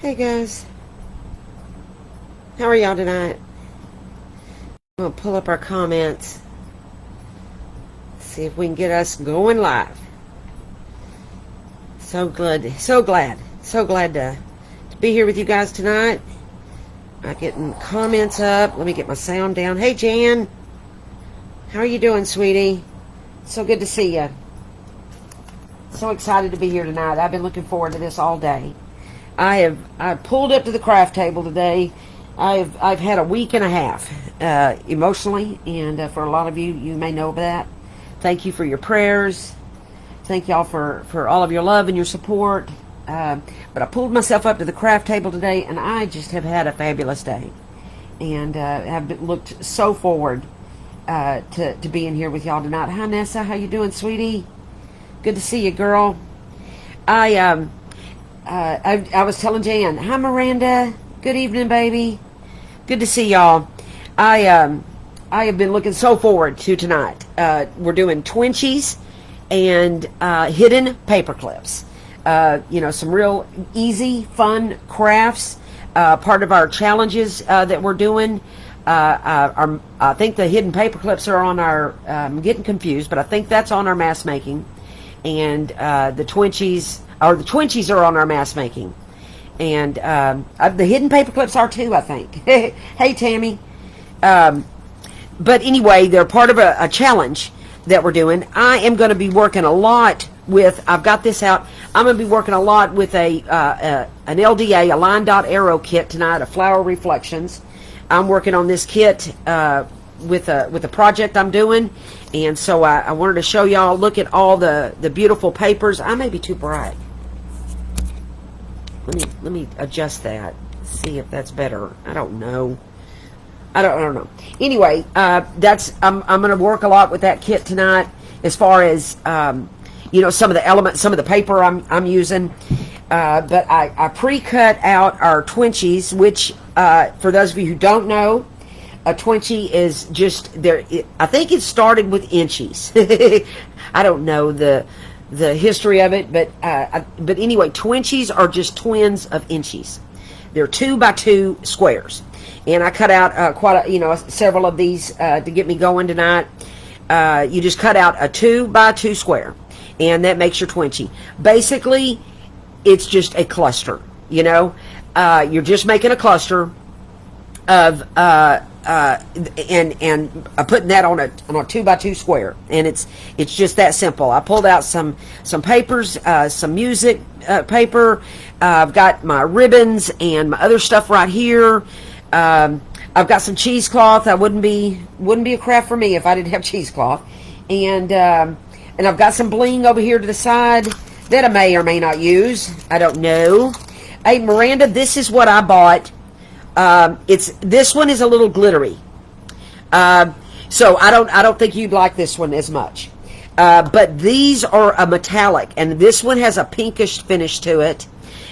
Hey guys, how are y'all tonight? I'm gonna pull up our comments, see if we can get us going live. So glad to be here with you guys tonight. I'm getting comments up. Let me get my sound down. Hey Jan, how are you doing, sweetie? So good to see you. So excited to be here tonight. I've been looking forward to this all day. I pulled up to the craft table today. I've had a week and a half emotionally, and for a lot of you, you may know that. Thank you for your prayers. Thank y'all for all of your love and your support. But I pulled myself up to the craft table today, and I just have had a fabulous day, and have looked so forward to being here with y'all tonight. Hi Nessa, how you doing, sweetie? Good to see you, girl. I was telling Jan, hi Miranda. Good evening, baby. Good to see y'all. I have been looking so forward to tonight. We're doing Twinchies and hidden paperclips. Some real easy, fun crafts. Part of our challenges that we're doing. I think the hidden paperclips are on our. I'm getting confused, but I think that's on our mask making, and the Twinchies are on our mask making. And the hidden paperclips are too, I think. Hey, Tammy. But anyway, they're part of a challenge that we're doing. I am going to be working a lot with, I've got this out, I'm going to be working a lot with an LDA, a line dot arrow kit tonight, a flower reflections. I'm working on this kit with a project I'm doing. And so I wanted to show y'all, look at all the beautiful papers. I may be too bright. Let me adjust that. See if that's better. I don't know. I don't know. Anyway, I'm going to work a lot with that kit tonight, as far as some of the elements, some of the paper I'm using. But I pre-cut out our Twinchies, which for those of you who don't know, a Twinchie is just there. I think it started with inchies. I don't know the history of it, but anyway, Twinchies are just twins of inchies. They're 2x2 squares, and I cut out several of these to get me going tonight. You just cut out a 2x2 square, and that makes your Twinchie. Basically, it's just a cluster. You're just making a cluster of and putting that on a 2x2 square, and it's just that simple. I pulled out some papers, some music paper. I've got my ribbons and my other stuff right here. I've got some cheesecloth. That wouldn't be a craft for me if I didn't have cheesecloth, and I've got some bling over here to the side that I may or may not use. I don't know. Hey Miranda, this is what I bought. This one is a little glittery, so I don't think you'd like this one as much. But these are a metallic, and this one has a pinkish finish to it,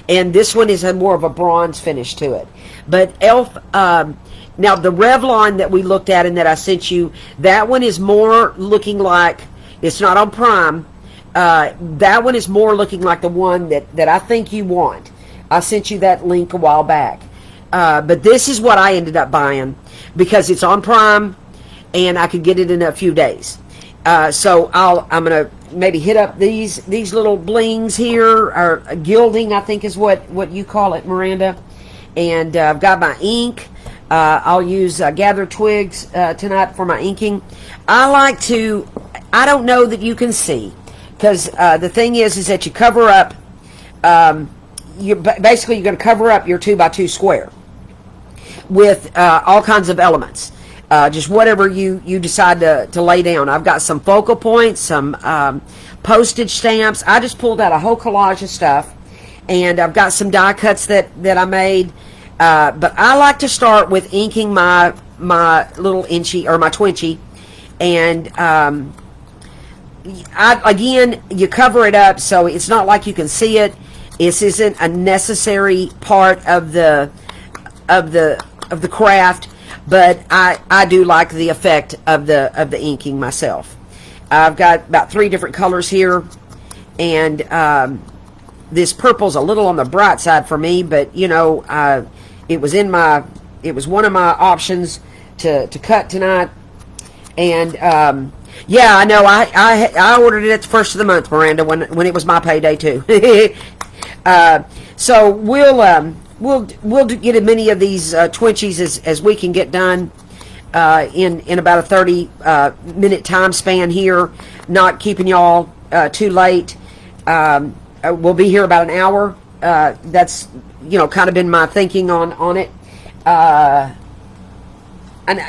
and this one is more of a bronze finish to it. But Elf, now the Revlon that we looked at and that I sent you, that one is more looking like, it's not on Prime. That one is more looking like the one that I think you want. I sent you that link a while back. But this is what I ended up buying because it's on Prime and I could get it in a few days. So I'm gonna maybe hit up these little blings here, or gilding, I think is what you call it, Miranda. And I've got my ink. I'll use gathered twigs tonight for my inking. I don't know that you can see, because the thing is that you cover up. You're going to cover up your 2x2 square with all kinds of elements, just whatever you decide to lay down. I've got some focal points, some postage stamps. I just pulled out a whole collage of stuff, and I've got some die cuts that I made. But I like to start with inking my little inchy, or my Twinchie, and again, you cover it up so it's not like you can see it. This isn't a necessary part of the craft, but I do like the effect of the inking myself. I've got about 3 different colors here, and this purple's a little on the bright side for me, but you know, it was one of my options to cut tonight. And yeah, I know I ordered it at the first of the month, Miranda, when it was my payday too. So we'll get as many of these Twinchies as we can get done in about a 30 minute time span here, not keeping y'all too late. We'll be here about an hour. That's, you know, kind of been my thinking on it. And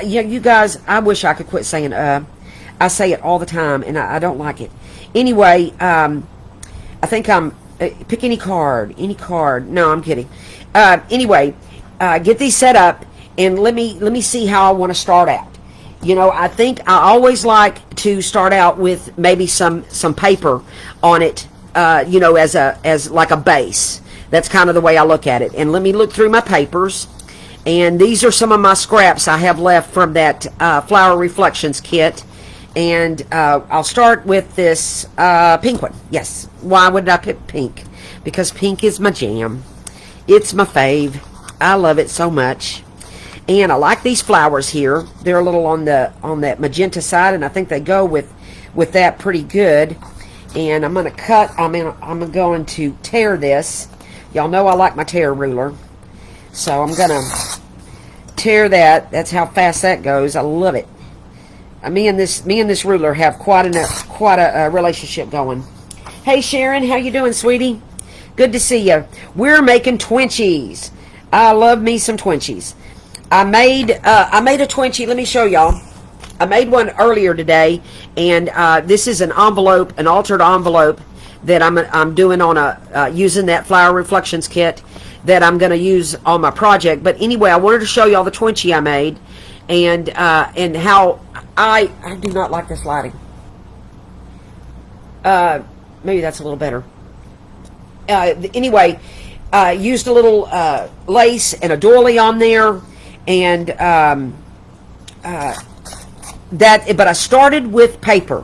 yeah, you guys, I wish I could quit saying I say it all the time, and I don't like it. Anyway, I think pick any card. No, I'm kidding. Anyway, get these set up, and let me see how I want to start out. You know, I think I always like to start out with maybe some paper on it. You know, as like a base. That's kind of the way I look at it. And let me look through my papers. And these are some of my scraps I have left from that Flower Reflections kit. And I'll start with this pink one. Yes. Why would I pick pink? Because pink is my jam. It's my fave. I love it so much. And I like these flowers here. They're a little on that magenta side, and I think they go with that pretty good. And I'm going to cut. I'm going to tear this. Y'all know I like my tear ruler. So I'm going to tear that. That's how fast that goes. I love it. Me and this ruler have quite a relationship going. Hey Sharon, how you doing, sweetie? Good to see you. We're making Twinchies. I love me some Twinchies. I made a Twinchie. Let me show y'all. I made one earlier today, and this is an envelope, an altered envelope that I'm doing on using that Flower Reflections kit that I'm going to use on my project. But anyway, I wanted to show y'all the Twinchie I made, and how I do not like this lighting. Maybe that's a little better. Anyway, used a little lace and a doily on there, and but I started with paper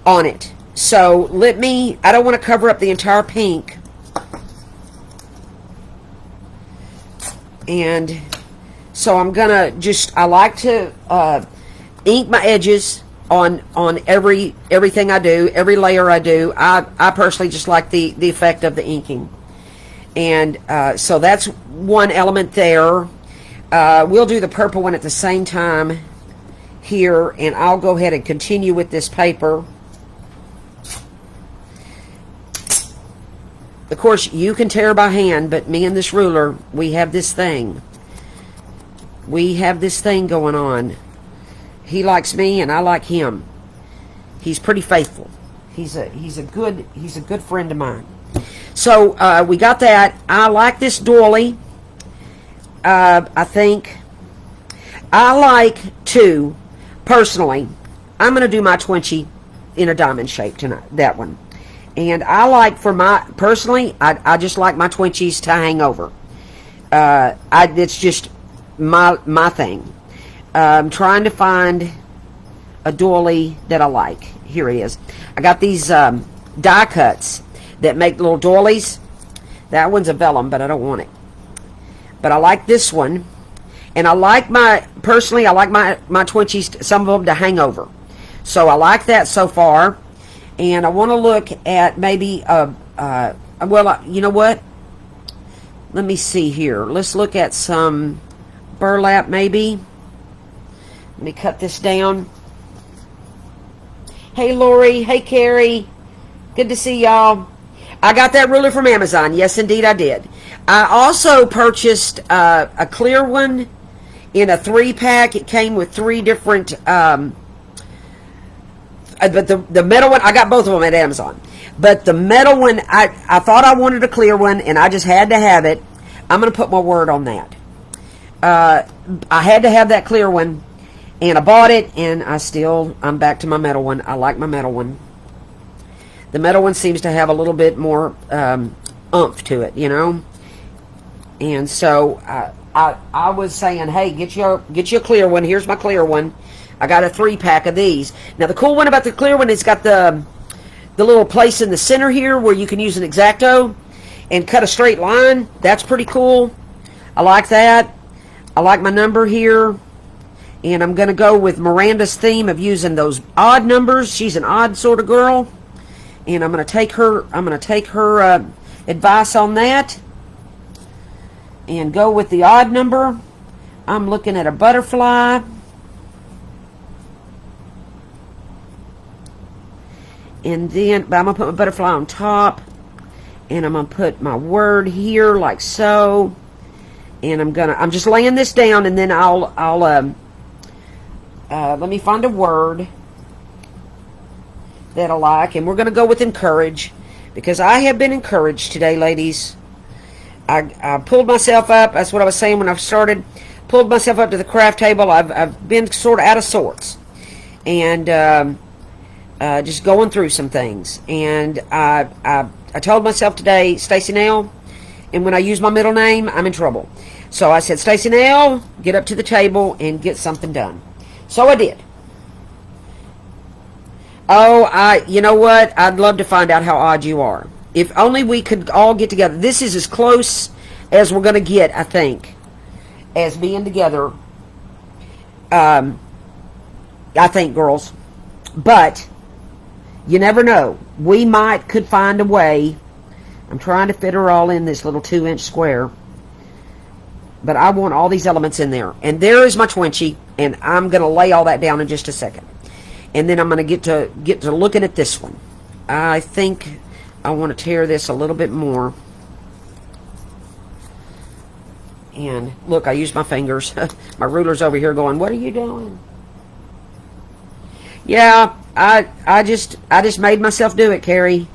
on it. So I don't want to cover up the entire pink. And so I'm gonna I like to ink my edges on everything I do, every layer I do. I personally just like the effect of the inking. And so that's one element there. We'll do the purple one at the same time here, and I'll go ahead and continue with this paper. Of course, you can tear by hand, but me and this ruler, we have this thing. We have this thing going on. He likes me, and I like him. He's pretty faithful. He's a good friend of mine. So we got that. I like this doily. I think I like to, personally, I'm going to do my Twinchie in a diamond shape tonight, that one. And I like, personally, I just like my Twinchies to hang over. It's just my thing. I'm trying to find a doily that I like. Here it is. I got these die cuts that make little doilies. That one's a vellum, but I don't want it. But I like this one. And I like personally, I like my Twinchies, some of them to hang over. So I like that so far. And I want to look at maybe, you know what? Let me see here. Let's look at some burlap maybe. Let me cut this down. Hey Lori, hey Carrie. Good to see y'all. I got that ruler from Amazon. Yes, indeed I did. I also purchased a clear one in a 3-pack. It came with 3 different... but the metal one, I got both of them at Amazon. But the metal one, I thought I wanted a clear one, and I just had to have it. I'm going to put my word on that. I had to have that clear one, and I bought it, and I'm back to my metal one. I like my metal one. The metal one seems to have a little bit more oomph to it, you know. And so I was saying, hey, get you a clear one. Here's my clear one. I got a 3-pack of these. Now the cool one about the clear one, it's got the little place in the center here where you can use an X-Acto. and cut a straight line. That's pretty cool. I like that. I like my number here. And I'm going to go with Miranda's theme of using those odd numbers. She's an odd sort of girl. And I'm going to take her advice on that and go with the odd number. I'm looking at a butterfly. And then I'm going to put my butterfly on top. And I'm going to put my word here like so. And I'm just laying this down, and then let me find a word that I like, and we're going to go with encourage, because I have been encouraged today, ladies. I pulled myself up. That's what I was saying when I started. Pulled myself up to the craft table. I've been sort of out of sorts, and just going through some things. And I told myself today, Stacy Nail, and when I use my middle name, I'm in trouble. So I said, Stacy Nail, get up to the table and get something done. So I did. Oh, you know what? I'd love to find out how odd you are. If only we could all get together. This is as close as we're going to get, I think, as being together. I think, girls. But you never know. We could find a way. I'm trying to fit her all in this little 2-inch square. But I want all these elements in there. And there is my Twinchie. And I'm going to lay all that down in just a second. And then I'm going to get to looking at this one. I think I want to tear this a little bit more. And look, I used my fingers. My ruler's over here going, what are you doing? Yeah, I just made myself do it, Carrie.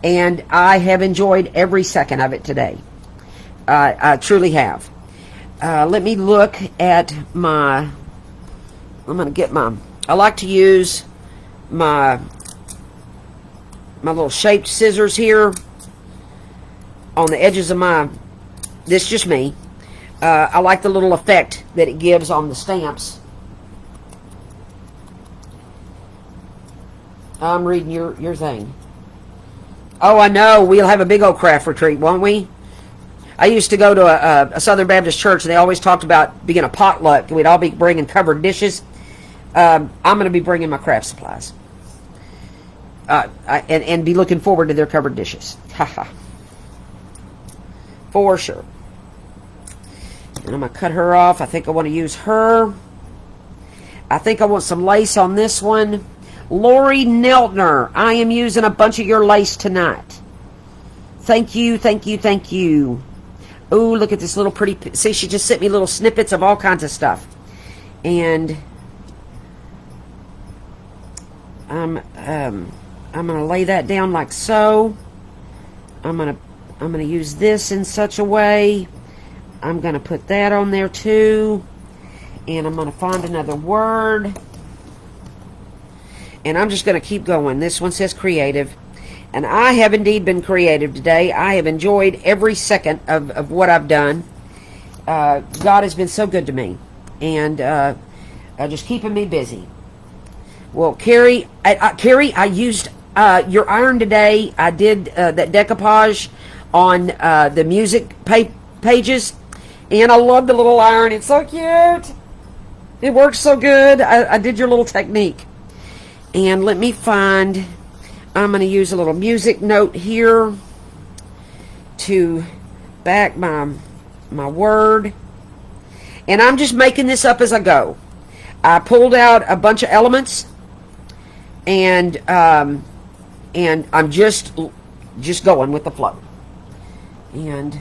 And I have enjoyed every second of it today. I truly have. Let me look at my... I'm going to get I like to use my little shaped scissors here on the edges of this is just me. I like the little effect that it gives on the stamps. I'm reading your thing. Oh, I know. We'll have a big old craft retreat, won't we? I used to go to a Southern Baptist church, and they always talked about being a potluck. We'd all be bringing covered dishes. I'm going to be bringing my craft supplies. And be looking forward to their covered dishes. Haha. For sure. And I'm going to cut her off. I think I want to use her. I think I want some lace on this one. Lori Neltner, I am using a bunch of your lace tonight. Thank you, thank you, thank you. Oh, look at this little pretty... See, she just sent me little snippets of all kinds of stuff. And... I'm going to lay that down like so. I'm going to use this in such a way. I'm going to put that on there too. And I'm going to find another word. And I'm just going to keep going. This one says creative. And I have indeed been creative today. I have enjoyed every second of what I've done. God has been so good to me. And just keeping me busy. Well, Carrie, I used your iron today. I did that decoupage on the music pages. And I love the little iron. It's so cute. It works so good. I did your little technique. And let me find... I'm going to use a little music note here to back my word. And I'm just making this up as I go. I pulled out a bunch of elements, and I'm just going with the flow. And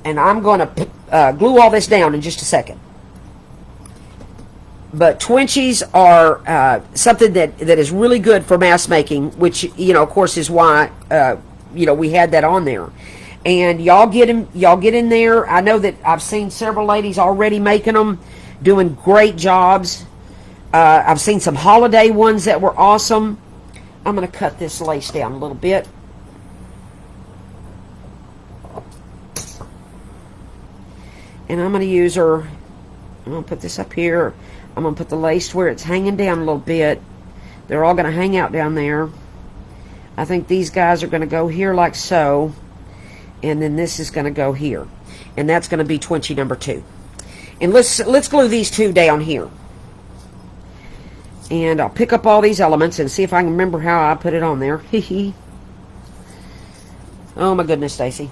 I'm going to glue all this down in just a second. But Twinchies are something that is really good for mask making, which, of course, is why, we had that on there. And y'all get in there. I know that I've seen several ladies already making them, doing great jobs. I've seen some holiday ones that were awesome. I'm going to cut this lace down a little bit. And I'm going to use her. I'm going to put this up here. I'm going to put the lace where it's hanging down a little bit. They're all going to hang out down there. I think these guys are going to go here like so. and then this is going to go here, and that's going to be Twinchie number 2. And let's glue these 2 down here. And I'll pick up all these elements and see if I can remember how I put it on there. Oh my goodness, Stacy.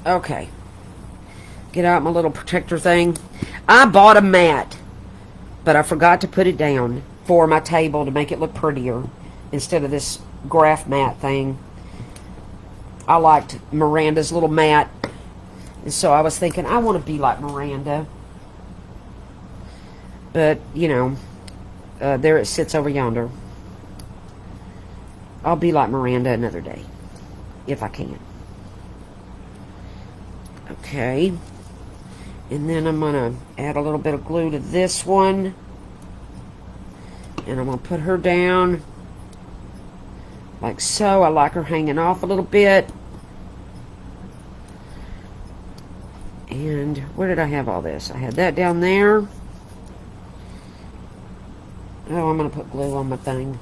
Okay. Get out my little protector thing. I bought a mat, but I forgot to put it down for my table to make it look prettier instead of this graph mat thing. I liked Miranda's little mat, and so I was thinking I want to be like Miranda. But, you know, there it sits over yonder. I'll be like Miranda another day, if I can. Okay. And then I'm going to add a little bit of glue to this one. And I'm going to put her down like so. I like her hanging off a little bit. And where did I have all this? I had that down there. Oh, I'm going to put glue on my thing.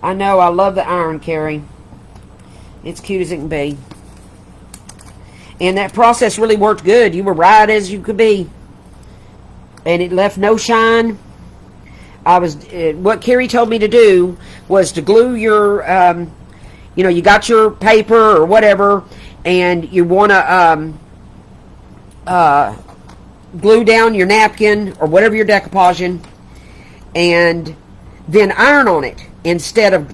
I know, I love the iron, Carrie. It's cute as it can be. And that process really worked good. You were right as you could be. And it left no shine. What Carrie told me to do was to glue your, you know, you got your paper or whatever, and you want to glue down your napkin or whatever you're decoupaging, and then iron on it instead of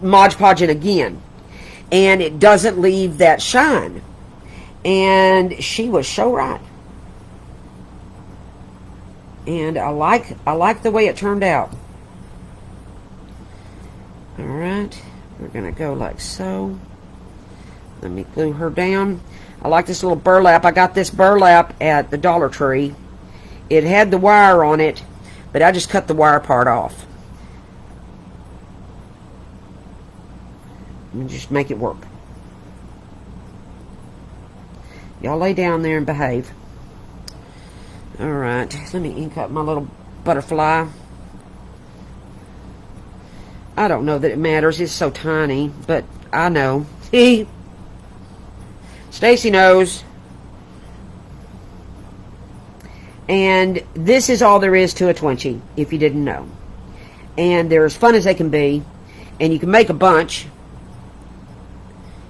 Mod Podging again, and it doesn't leave that shine. And she was so right. And I like the way it turned out. All right, we're gonna go like so. Let me glue her down. I like this little burlap. I got this burlap at the Dollar Tree. It had the wire on it, but I just cut the wire part off. And just make it work. Y'all lay down there and behave. Alright, let me ink up my little butterfly. I don't know that it matters. It's so tiny, but I know. See? Stacy knows. And this is all there is to a Twinchie, if you didn't know. And they're as fun as they can be. And you can make a bunch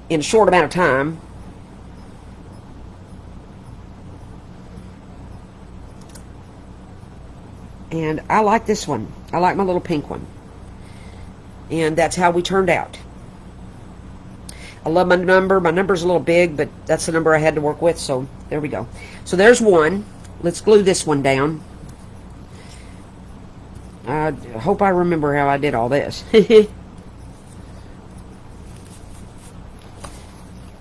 in a short amount of time. And I like this one. I like my little pink one. And that's how we turned out. I love my number. My number's a little big, but that's the number I had to work with, so there we go. So there's one. Let's glue this one down. I hope I remember how I did all this. You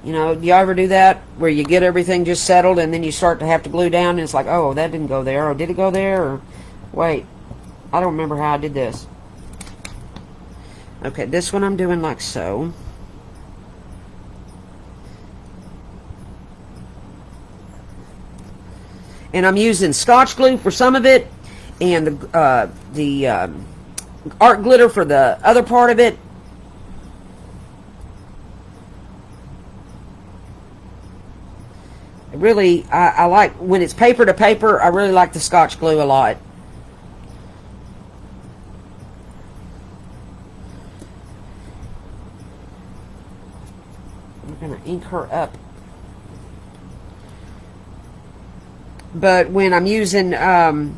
know, do you ever do that? Where you get everything just settled and then you start to have to glue down and it's like, oh, that didn't go there. Or did it go there? Or wait, I don't remember how I did this. Okay, this one I'm doing like so. And I'm using Scotch glue for some of it, and the art glitter for the other part of it. Really, I like, when it's paper to paper, I really like the Scotch glue a lot. I'm going to ink her up. But when I'm using, now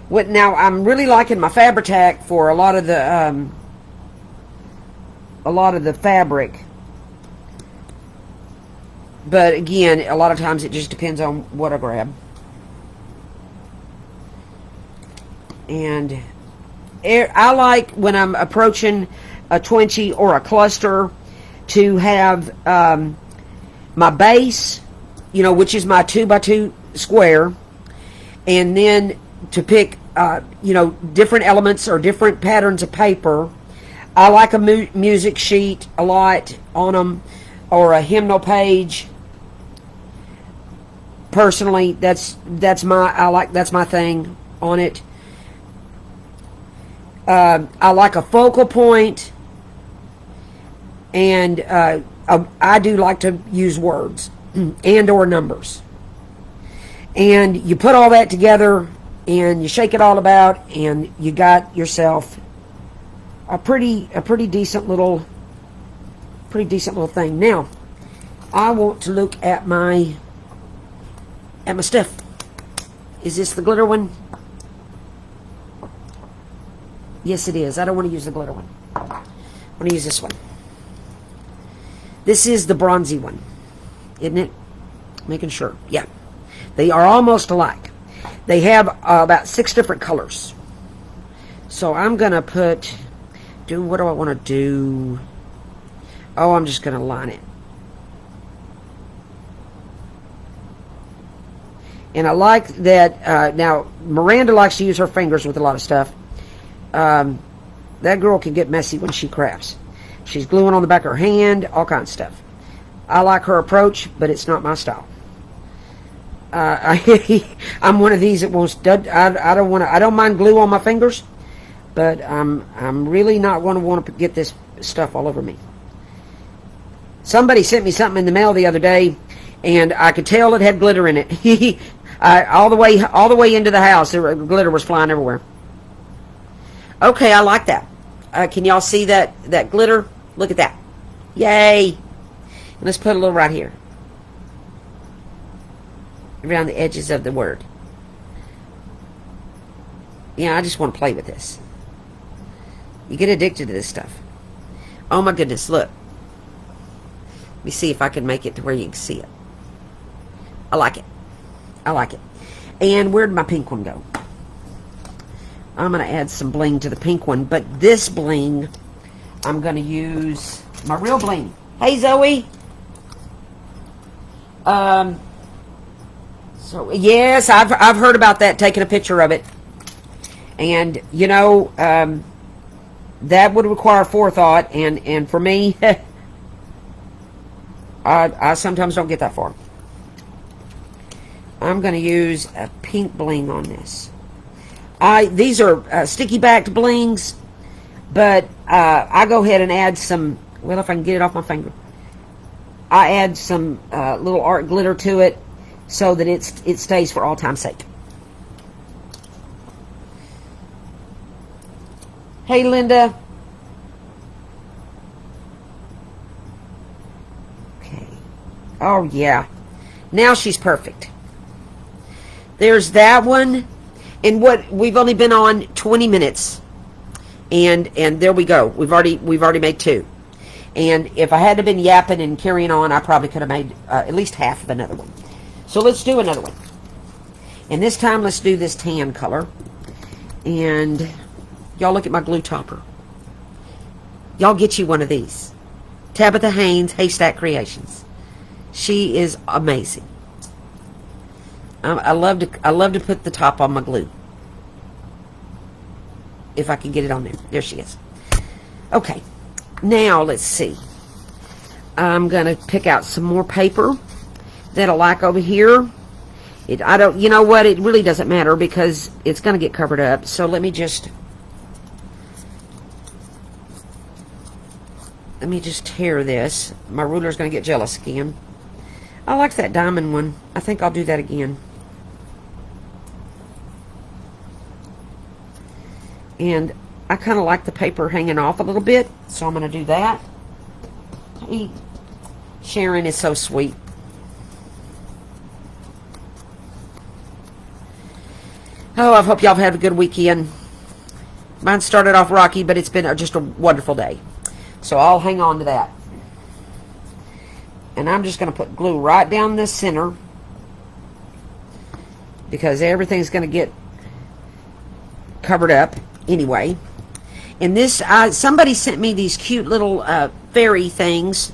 I'm really liking my Fabri-Tac for a lot of the fabric. But again, a lot of times it just depends on what I grab. And I like, when I'm approaching a Twinchie or a cluster, to have my base, you know, which is my 2x2 square, and then to pick you know, different elements or different patterns of paper. I like a music sheet a lot on them, or a hymnal page. Personally, that's my thing on it. I like a focal point. And I do like to use words and or numbers. And you put all that together and you shake it all about, and you got yourself a pretty decent little thing. Now, I want to look at my stuff. Is this the glitter one? Yes, it is. I don't want to use the glitter one. I want to use this one. This is the bronzy one, isn't it? Making sure. Yeah. They are almost alike. They have about 6 different colors. So I'm going to what do I want to do? Oh, I'm just going to line it. And I like that, now, Miranda likes to use her fingers with a lot of stuff. That girl can get messy when she crafts. She's gluing on the back of her hand, all kinds of stuff. I like her approach, but it's not my style. I'm one of these that wants. I don't mind glue on my fingers, but I'm really not going to want to get this stuff all over me. Somebody sent me something in the mail the other day, and I could tell it had glitter in it. All the way into the house, glitter was flying everywhere. Okay, I like that. Can y'all see that glitter? Look at that. Yay! And let's put a little right here, around the edges of the word. Yeah, I just want to play with this. You get addicted to this stuff. Oh my goodness, look. Let me see if I can make it to where you can see it. I like it. I like it. And where did my pink one go? I'm going to add some bling to the pink one, but this bling, I'm going to use my real bling. Hey, Zoe. So yes, I've heard about that, taking a picture of it. And you know, that would require forethought, and for me, I sometimes don't get that far. I'm going to use a pink bling on this. These are sticky backed blings, but I go ahead and add some. Well, if I can get it off my finger, I add some little art glitter to it, so that it stays for all time's sake. Hey, Linda. Okay. Oh yeah. Now she's perfect. There's that one. And what we've only been on 20 minutes. And there we go. We've already made 2. And if I hadn't been yapping and carrying on, I probably could have made at least half of another one. So let's do another one. And this time let's do this tan color. And y'all look at my glue topper. Y'all get you one of these. Tabitha Haynes, Haystack Creations. She is amazing. I love to put the top on my glue. If I can get it on there. There she is. Okay. Now let's see. I'm gonna pick out some more paper that I like over here. You know what? It really doesn't matter because it's gonna get covered up. So let me just tear this. My ruler's gonna get jealous again. I like that diamond one. I think I'll do that again. And I kind of like the paper hanging off a little bit, so I'm going to do that. Hey, Sharon is so sweet. Oh, I hope y'all have had a good weekend. Mine started off rocky, but it's been just a wonderful day. So I'll hang on to that. And I'm just going to put glue right down the center, because everything's going to get covered up anyway. And this, somebody sent me these cute little fairy things,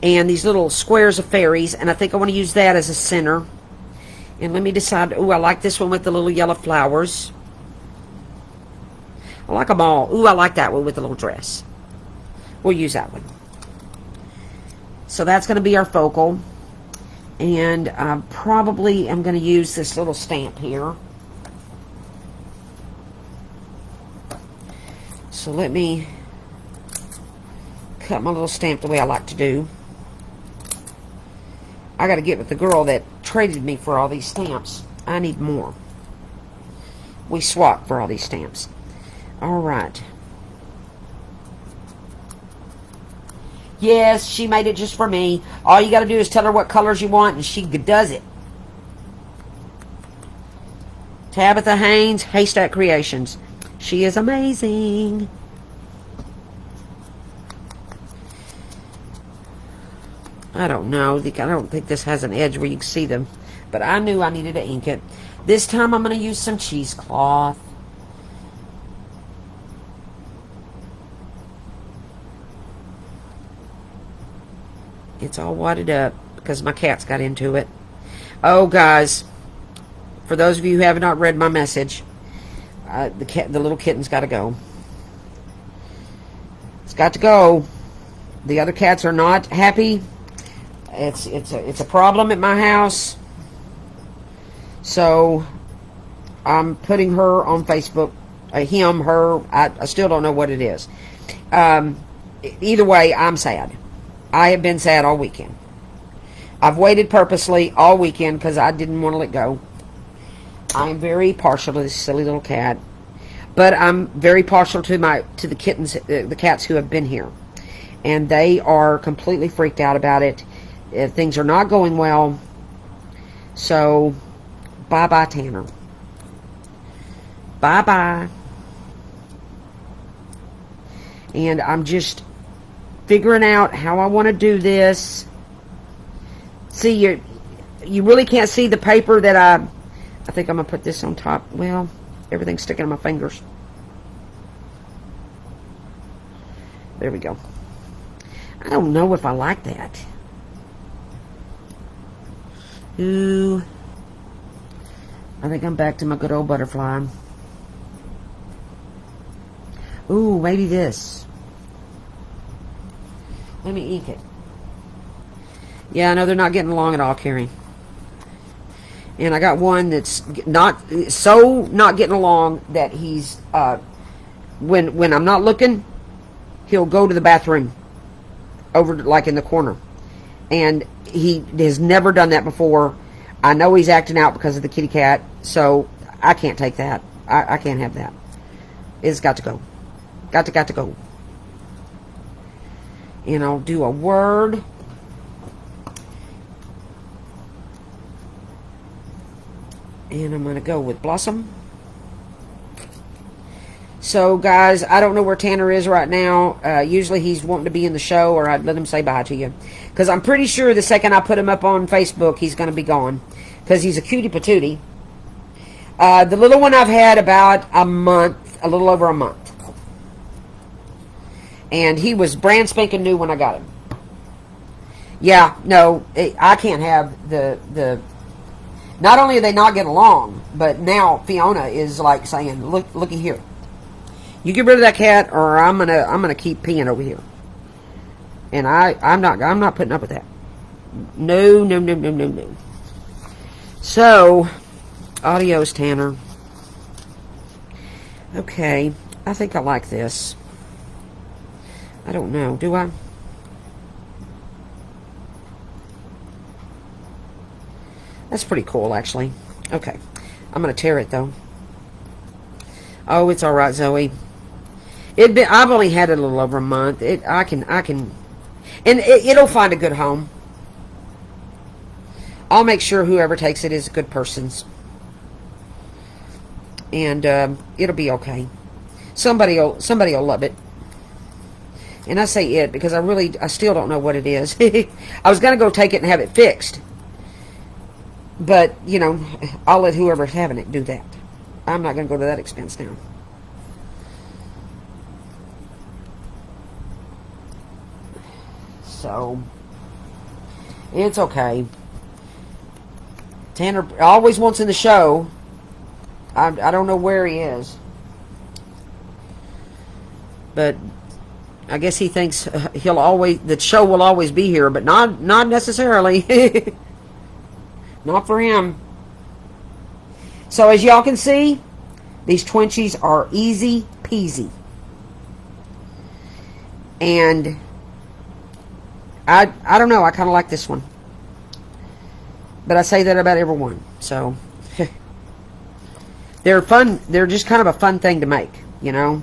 and these little squares of fairies, and I think I want to use that as a center. And let me decide. Ooh, I like this one with the little yellow flowers. I like them all. Ooh, I like that one with the little dress. We'll use that one. So that's going to be our focal. And I probably am going to use this little stamp here. So let me cut my little stamp the way I like to do. I got to get with the girl that traded me for all these stamps. I need more. We swapped for all these stamps. All right. Yes, she made it just for me. All you got to do is tell her what colors you want, and she does it. Tabitha Haynes, Haystack Creations. She is amazing. I don't know. I don't think this has an edge where you can see them. But I knew I needed to ink it. This time I'm going to use some cheesecloth. It's all wadded up because my cat's got into it. Oh, guys. For those of you who have not read my message, the little kitten's got to go. It's got to go. The other cats are not happy. It's a problem at my house. So I'm putting her on Facebook. Him, her. I still don't know what it is. Either way, I'm sad. I have been sad all weekend. I've waited purposely all weekend because I didn't want to let go. I'm very partial to this silly little cat, but I'm very partial to the kittens, the cats who have been here, and they are completely freaked out about it. Things are not going well. So, bye-bye, Tanner. Bye-bye. And I'm just figuring out how I want to do this. See, you really can't see the paper that I think I'm going to put this on top. Well, everything's sticking in my fingers. There we go. I don't know if I like that. Ooh. I think I'm back to my good old butterfly. Ooh, maybe this. Let me ink it. Yeah, I know they're not getting along at all, Carrie. And I got one that's not getting along that he's when I'm not looking, he'll go to the bathroom over like in the corner, and he has never done that before. I know he's acting out because of the kitty cat, so I can't take that. I can't have that. It's got to go. Got to go. And I'll do a word. And I'm going to go with Blossom. So, guys, I don't know where Tanner is right now. Usually he's wanting to be in the show, or I'd let him say bye to you. Because I'm pretty sure the second I put him up on Facebook, he's going to be gone. Because he's a cutie patootie. The little one I've had about a month, a little over a month. And he was brand spanking new when I got him. Yeah, no, I can't have the not only are they not getting along, but now Fiona is like saying, looky here. You get rid of that cat, or I'm gonna keep peeing over here. And I'm not putting up with that. No. So, adios, Tanner. Okay, I think I like this. I don't know, do I? That's pretty cool, actually. Okay, I'm gonna tear it though. Oh, it's all right, Zoe. I've only had it a little over a month. I can, and it'll find a good home. I'll make sure whoever takes it is a good person's, and it'll be okay. Somebody will love it. And I say it because I still don't know what it is. I was gonna go take it and have it fixed, but you know, I'll let whoever's having it do that. I'm not gonna go to that expense now. So, it's okay. Tanner always wants in the show. I don't know where he is. But I guess he thinks the show will always be here, but not necessarily. Not for him. So as y'all can see, these Twinchies are easy peasy. And I don't know. I kind of like this one. But I say that about every one. So, they're fun. They're just kind of a fun thing to make, you know.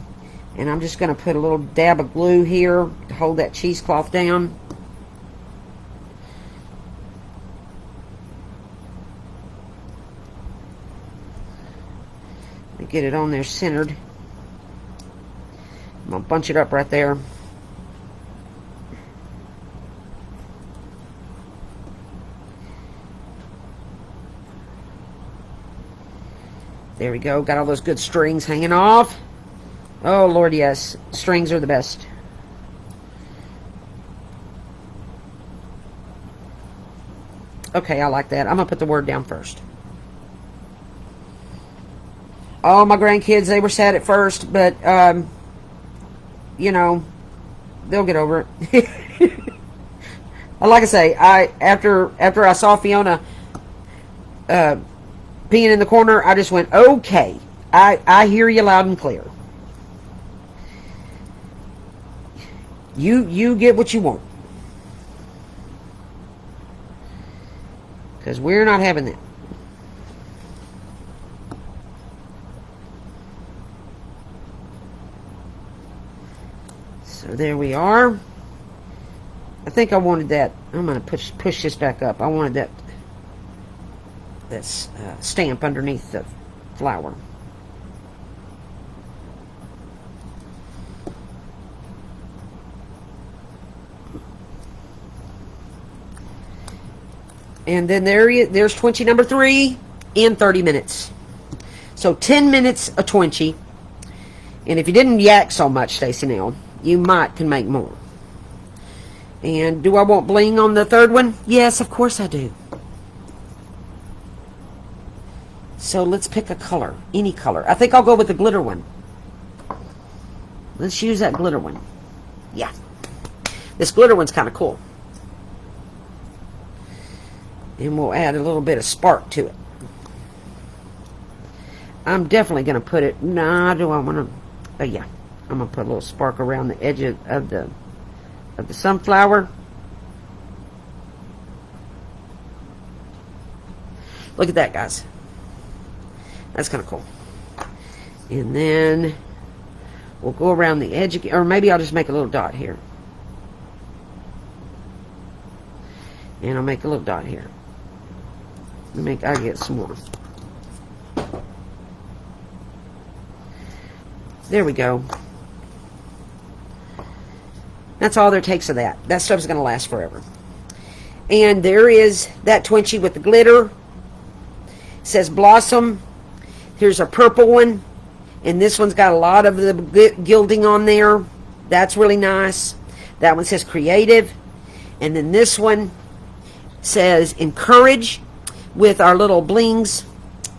And I'm just going to put a little dab of glue here to hold that cheesecloth down. Get it on there centered. I'm going to bunch it up right there. There we go. Got all those good strings hanging off. Oh, Lord, yes. Strings are the best. Okay, I like that. I'm going to put the word down first. All my grandkids, they were sad at first, but, you know, they'll get over it. Like I say, after I saw Fiona peeing in the corner, I just went, okay, I hear you loud and clear. You get what you want. Because we're not having that. So there we are. I think I wanted that. I'm going to push this back up. I wanted that stamp underneath the flower. And then there's Twinchie number 3 in 30 minutes. So 10 minutes a Twinchie. And if you didn't yak so much, Stacy Nell, you can make more. And do I want bling on the third one? Yes, of course I do. So let's pick a color. Any color. I think I'll go with the glitter one. Let's use that glitter one. Yeah. This glitter one's kind of cool. And we'll add a little bit of spark to it. I'm definitely going to put it... Nah, do I want to... yeah. I'm going to put a little spark around the edge of the sunflower. Look at that, guys. That's kind of cool. And then we'll go around the edge again. Or maybe I'll just make a little dot here. And I'll make a little dot here. I'll get some more. There we go. That's all there takes of that. That stuff's going to last forever. And there is that Twinchie with the glitter. It says Blossom. Here's a purple one. And this one's got a lot of the gilding on there. That's really nice. That one says Creative. And then this one says Encourage with our little blings,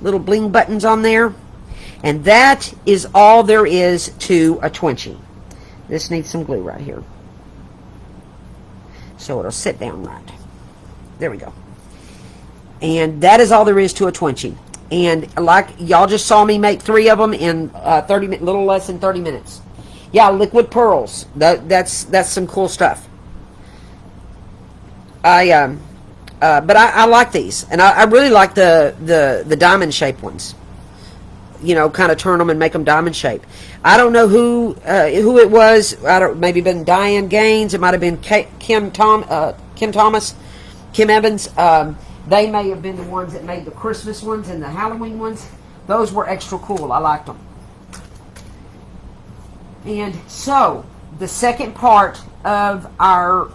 little bling buttons on there. And that is all there is to a Twinchie. This needs some glue right here, so it'll sit down right. There we go. And that is all there is to a Twinchie. And like y'all just saw me make 3 of them in little less than 30 minutes. Yeah, liquid pearls. That's some cool stuff. But I like these, and I really like the diamond shaped ones. You know, kind of turn them and make them diamond shape. I don't know who it was. Maybe been Diane Gaines. It might have been Kim Thomas, Kim Evans. They may have been the ones that made the Christmas ones and the Halloween ones. Those were extra cool. I liked them. And so the second part of our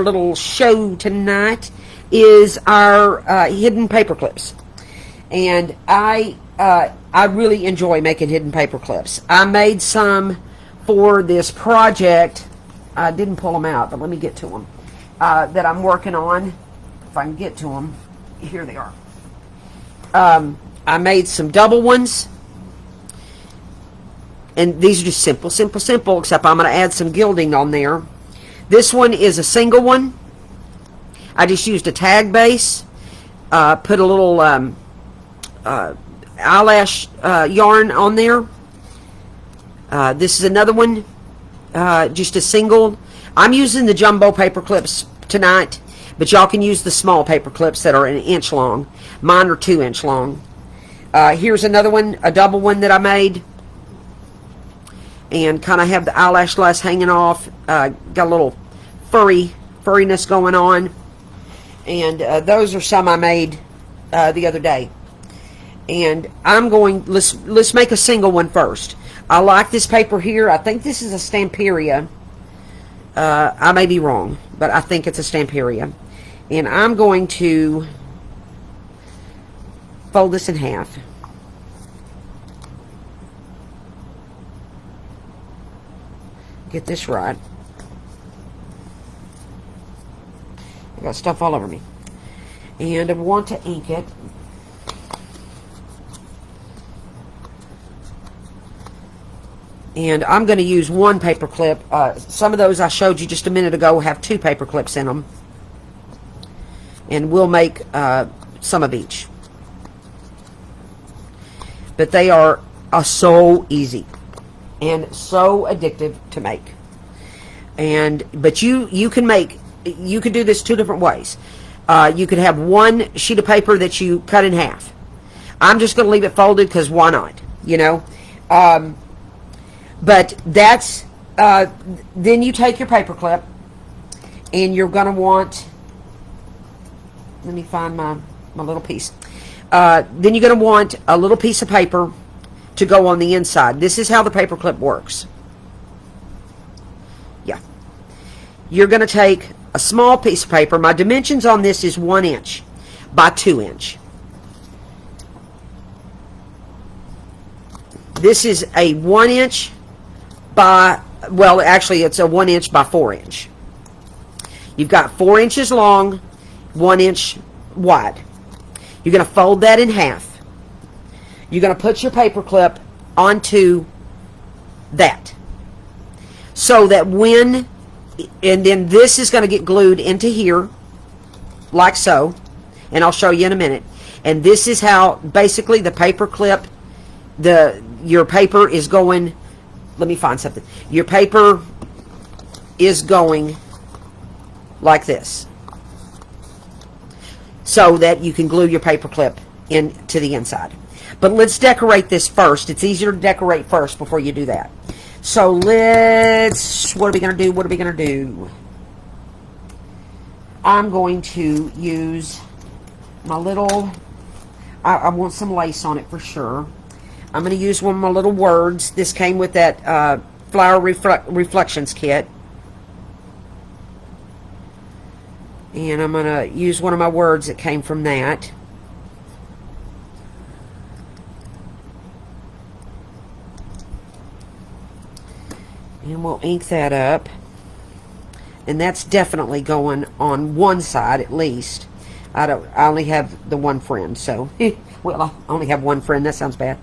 little show tonight is our hidden paper clips. And I really enjoy making hidden paper clips. I made some for this project. I didn't pull them out, but let me get to them. That I'm working on. If I can get to them. Here they are. I made some double ones. And these are just simple, except I'm going to add some gilding on there. This one is a single one. I just used a tag base. Put a little eyelash yarn on there. This is another one, just a single. I'm using the jumbo paper clips tonight, but y'all can use the small paper clips that are an inch long. Mine are 2-inch long. Here's another one, a double one that I made, and kind of have the eyelash lace hanging off. Got a little furriness going on, and those are some I made the other day. And I'm going, let's make a single one first. I like this paper here. I think this is a Stamperia. I may be wrong, but I think it's a Stamperia. And I'm going to fold this in half. Get this right. I got stuff all over me. And I want to ink it. And I'm going to use one paper clip. Some of those I showed you just a minute ago have 2 paper clips in them. And we'll make some of each. But they are so easy and so addictive to make. But you can do this 2 different ways. You could have one sheet of paper that you cut in half. I'm just going to leave it folded because why not? You know. But that's, then you take your paper clip, and you're going to want, let me find my little piece. Then you're going to want a little piece of paper to go on the inside. This is how the paper clip works. Yeah. You're going to take a small piece of paper. My dimensions on this is 1 inch by 2 inch. This is a 1 inch by, well, actually it's a 1 inch by 4 inch. You've got 4 inches long, 1 inch wide. You're going to fold that in half. You're going to put your paper clip onto that. So that when, and then this is going to get glued into here, like so. And I'll show you in a minute. And this is how, basically, the paper clip, your paper is going, let me find something. Your paper is going like this, so that you can glue your paper clip into the inside. But let's decorate this first. It's easier to decorate first before you do that. So what are we going to do? I'm going to use my little, I want some lace on it for sure. I'm going to use one of my little words. This came with that Flower Reflections kit. And I'm going to use one of my words that came from that. And we'll ink that up. And that's definitely going on one side at least. I only have the one friend, so well, I only have one friend. That sounds bad.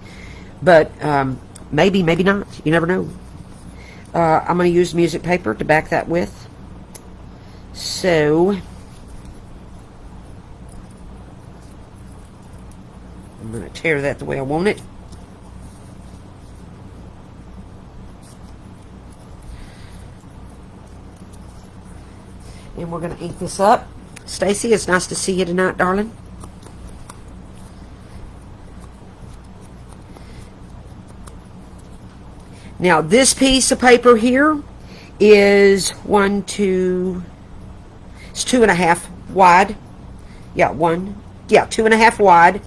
But maybe not. You never know. I'm going to use music paper to back that with. So I'm going to tear that the way I want it. And we're going to ink this up. Stacy, it's nice to see you tonight, darling. Now, this piece of paper here is it's 2.5 wide. Yeah, 2.5 wide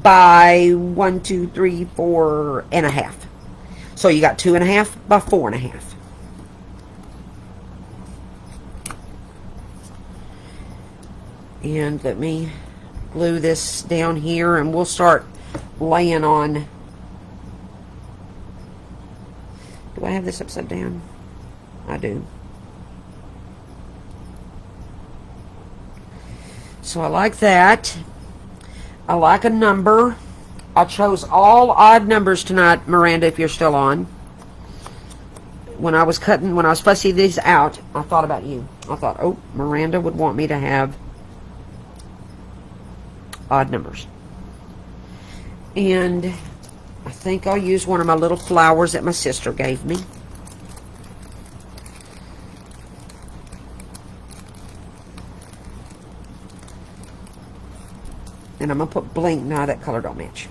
by 1, 2, 3, 4.5. So you got 2.5 by 4.5. And let me glue this down here, and we'll start laying on. Do I have this upside down? I do. So I like that. I like a number. I chose all odd numbers tonight, Miranda, if you're still on. When I was fussing these out, I thought about you. I thought, oh, Miranda would want me to have odd numbers. And I think I'll use one of my little flowers that my sister gave me. And I'm going to put bling. No, that color don't match.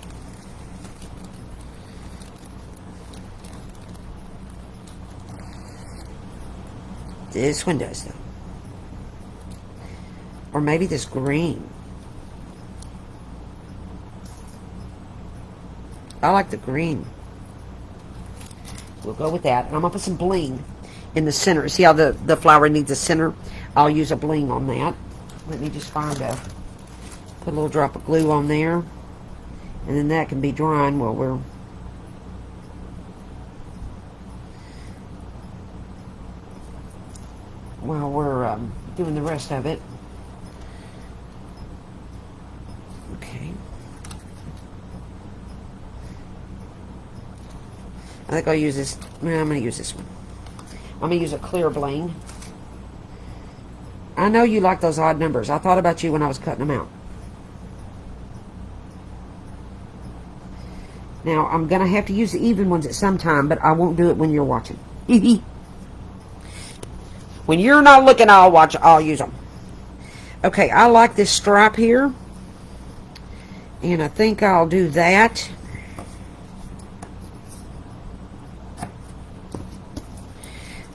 This one does, though. Or maybe this green. I like the green. We'll go with that. And I'm going to put some bling in the center. See how the flower needs a center? I'll use a bling on that. Let me just put a little drop of glue on there. And then that can be drying while we're doing the rest of it. Okay. I think I'll use this. Well, I'm going to use this one. I'm going to use a clear bling. I know you like those odd numbers. I thought about you when I was cutting them out. Now, I'm going to have to use the even ones at some time, but I won't do it when you're watching. When you're not looking, I'll use them. Okay, I like this stripe here. And I think I'll do that.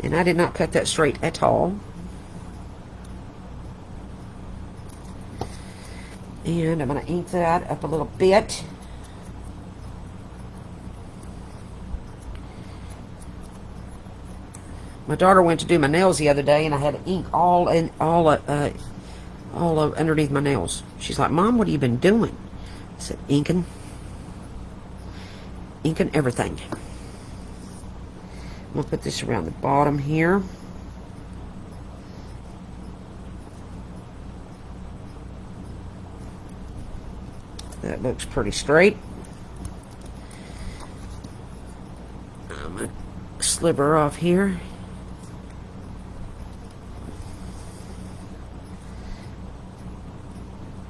And I did not cut that straight at all. And I'm going to ink that up a little bit. My daughter went to do my nails the other day, and I had ink all underneath my nails. She's like, "Mom, what have you been doing?" I said, "Inking everything." I'm gonna put this around the bottom here. That looks pretty straight. I'm gonna sliver off here.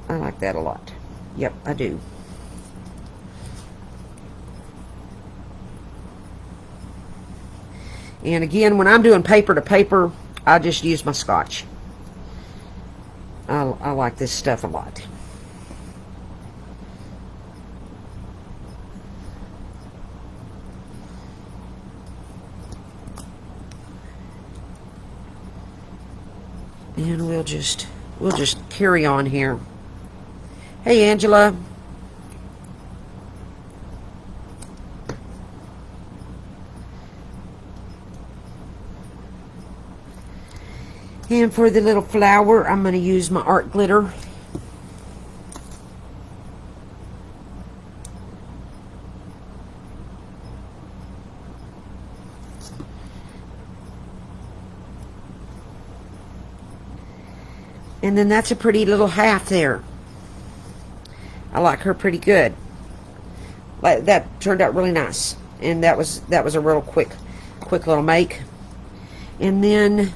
I like that a lot. Yep, I do. And again, when I'm doing paper to paper, I just use my Scotch. I like this stuff a lot. And we'll just carry on here. Hey, Angela. And for the little flower, I'm going to use my art glitter. And then that's a pretty little half there. I like her pretty good. That turned out really nice. And that was a real quick little make. And then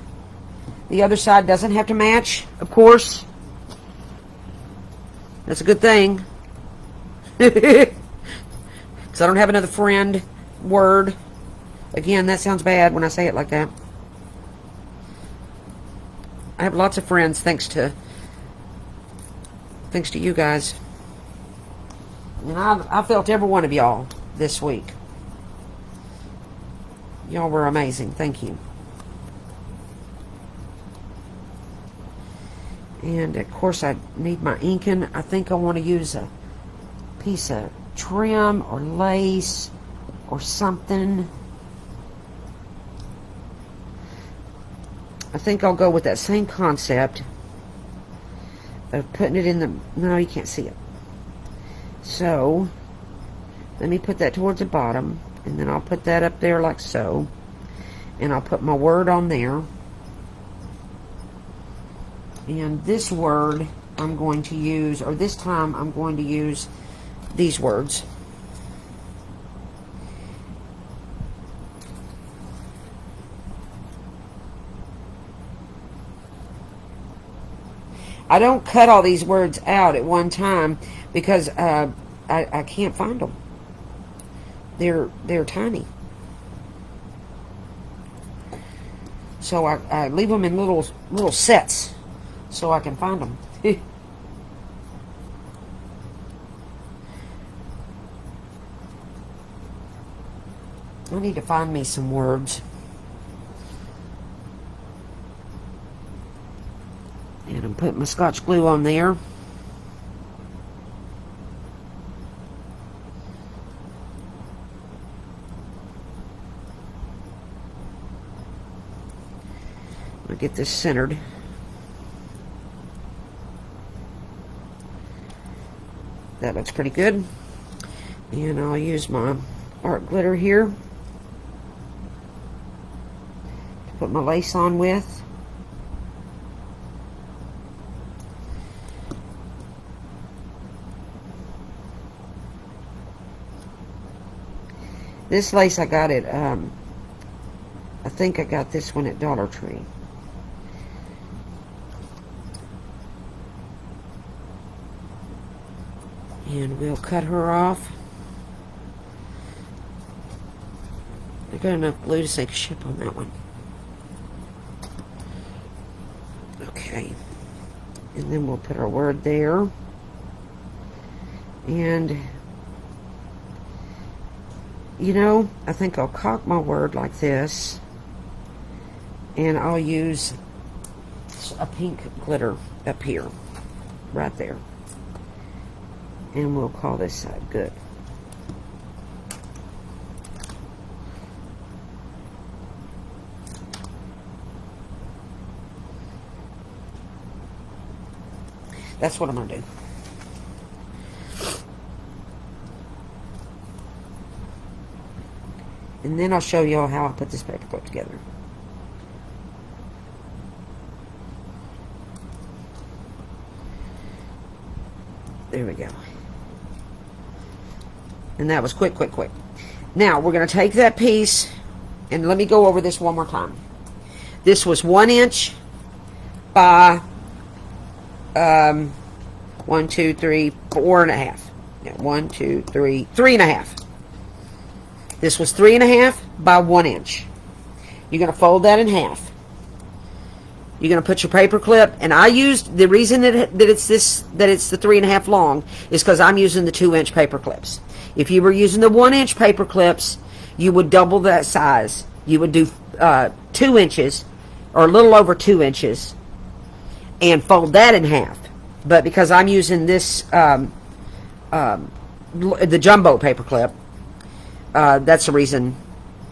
the other side doesn't have to match, of course. That's a good thing. Because I don't have another friend word. Again, that sounds bad when I say it like that. I have lots of friends thanks to you guys. And I felt every one of y'all this week. Y'all were amazing. Thank you. And of course I need my inking. I think I want to use a piece of trim or lace or something. I think I'll go with that same concept of putting it in the... No, you can't see it. So, let me put that towards the bottom, and then I'll put that up there like so, and I'll put my word on there. And this word I'm going to use, or this time I'm going to use these words. I don't cut all these words out at one time because I can't find them. They're tiny. So I leave them in little sets so I can find them. I need to find me some words. And I'm putting my Scotch glue on there. I'll get this centered. That looks pretty good. And I'll use my art glitter here to put my lace on with. This lace I got at, I think I got this one at Dollar Tree. And we'll cut her off. I got enough glue to sink a ship on that one. Okay. And then we'll put our word there. And, you know, I think I'll cock my word like this. And I'll use a pink glitter up here. Right there. And we'll call this side good. That's what I'm going to do. And then I'll show y'all how I put this paperclip together. There we go. And that was quick, quick, quick. Now, we're going to take that piece, and let me go over this one more time. This was 1 inch by 1, 2, 3, 4.5. Yeah, 1, 2, 3, 3.5. This was 3.5 by 1 inch. You're going to fold that in half. You're going to put your paper clip, and I used, the reason that it's the 3.5 long is because I'm using the 2-inch paper clips. If you were using the 1-inch paper clips, you would double that size. You would do 2 inches, or a little over 2 inches, and fold that in half. But because I'm using this, the jumbo paper clip, that's the reason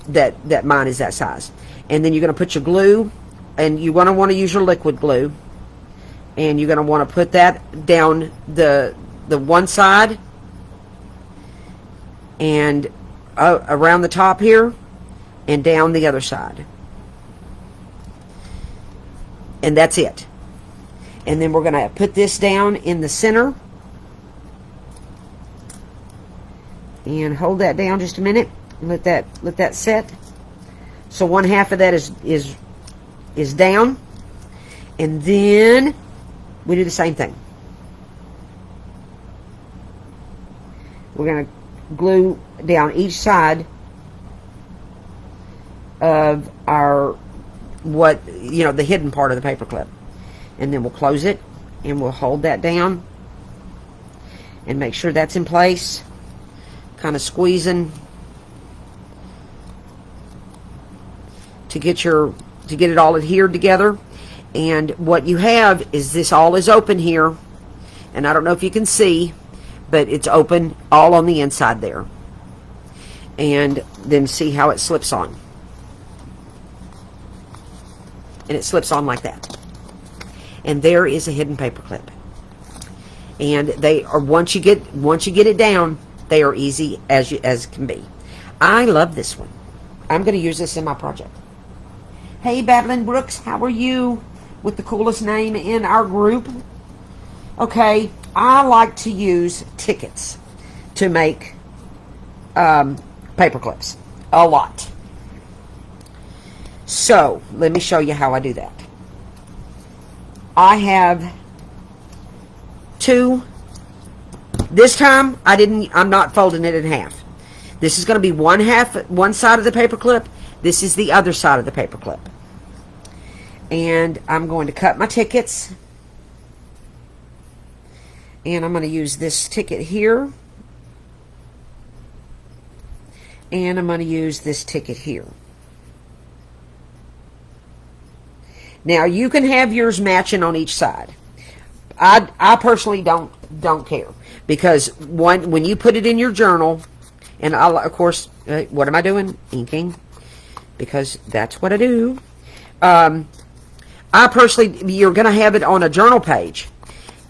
that mine is that size. And then you're going to put your glue, and you're going to want to use your liquid glue, and you're going to want to put that down the one side and around the top here and down the other side. And that's it. And then we're going to put this down in the center and hold that down just a minute and let that set. So 1/2 of that is down, and then we do the same thing. We're going to glue down each side of our, the hidden part of the paper clip, and then we'll close it and we'll hold that down and make sure that's in place, kind of squeezing to get it all adhered together. And what you have is this all is open here, and I don't know if you can see, but it's open all on the inside there. And then see how it slips on. And it slips on like that. And there is a hidden paper clip. And they are, once you get it down, they are easy as can be. I love this one. I'm going to use this in my project. Hey, Battling Brooks, how are you? With the coolest name in our group. Okay, I like to use tickets to make paper clips. A lot. So, let me show you how I do that. I have 2. This time, I'm not folding it in half. This is going to be one side of the paper clip. This is the other side of the paper clip. And I'm going to cut my tickets. And I'm going to use this ticket here. And I'm going to use this ticket here. Now, you can have yours matching on each side. I personally don't care, because when you put it in your journal, and of course, what am I doing? Inking, because that's what I do. I personally, you're going to have it on a journal page,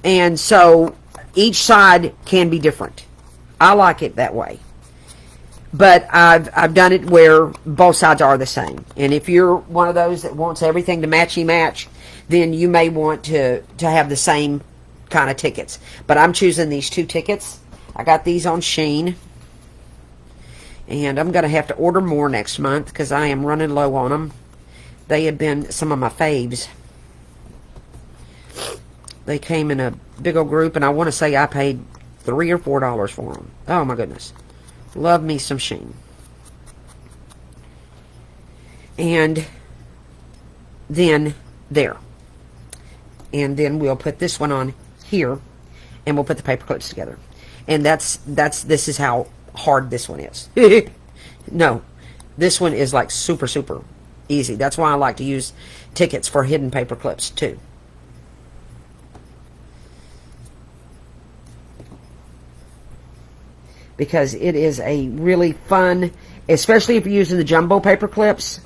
and so each side can be different. I like it that way. But I've done it where both sides are the same. And if you're one of those that wants everything to matchy-match, then you may want to have the same kind of tickets. But I'm choosing these 2 tickets. I got these on Shein. And I'm going to have to order more next month because I am running low on them. They have been some of my faves. They came in a big old group, and I want to say I paid $3 or $4 for them. Oh, my goodness. Love me some Shein. And then there. And then we'll put this one on here, and we'll put the paper clips together. And this is how hard this one is. No, this one is like super, super easy. That's why I like to use tickets for hidden paper clips too. Because it is a really fun, especially if you're using the jumbo paper clips.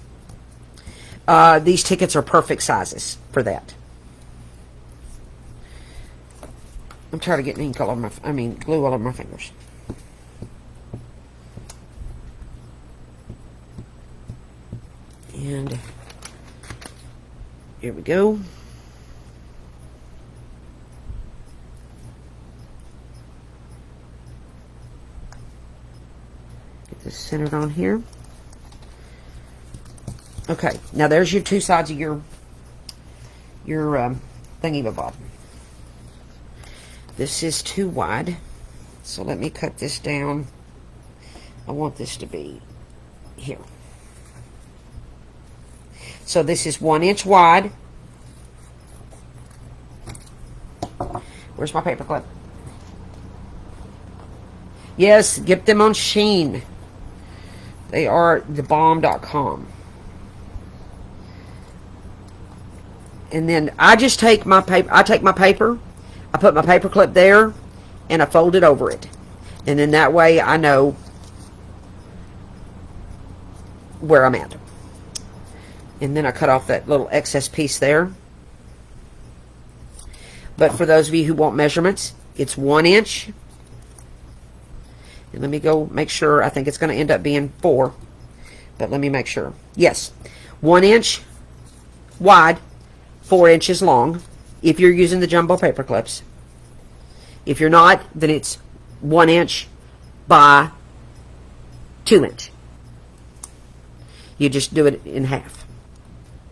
These tickets are perfect sizes for that. I'm tired of getting ink all over glue all over my fingers. And here we go. This centered on here. Okay, now there's your 2 sides of your thingy-bob. This is too wide, so let me cut this down. I want this to be here. So this is 1 inch wide. Where's my paper clip? Yes, get them on Shein. They are thebomb.com. And then I just take my paper. I put my paper clip there, and I fold it over it. And then that way I know where I'm at. And then I cut off that little excess piece there. But for those of you who want measurements, it's 1 inch. And let me go make sure. I think it's going to end up being 4. But let me make sure. Yes. 1 inch wide, 4 inches long, if you're using the jumbo paper clips. If you're not, then it's 1 inch by 2 inch. You just do it in half.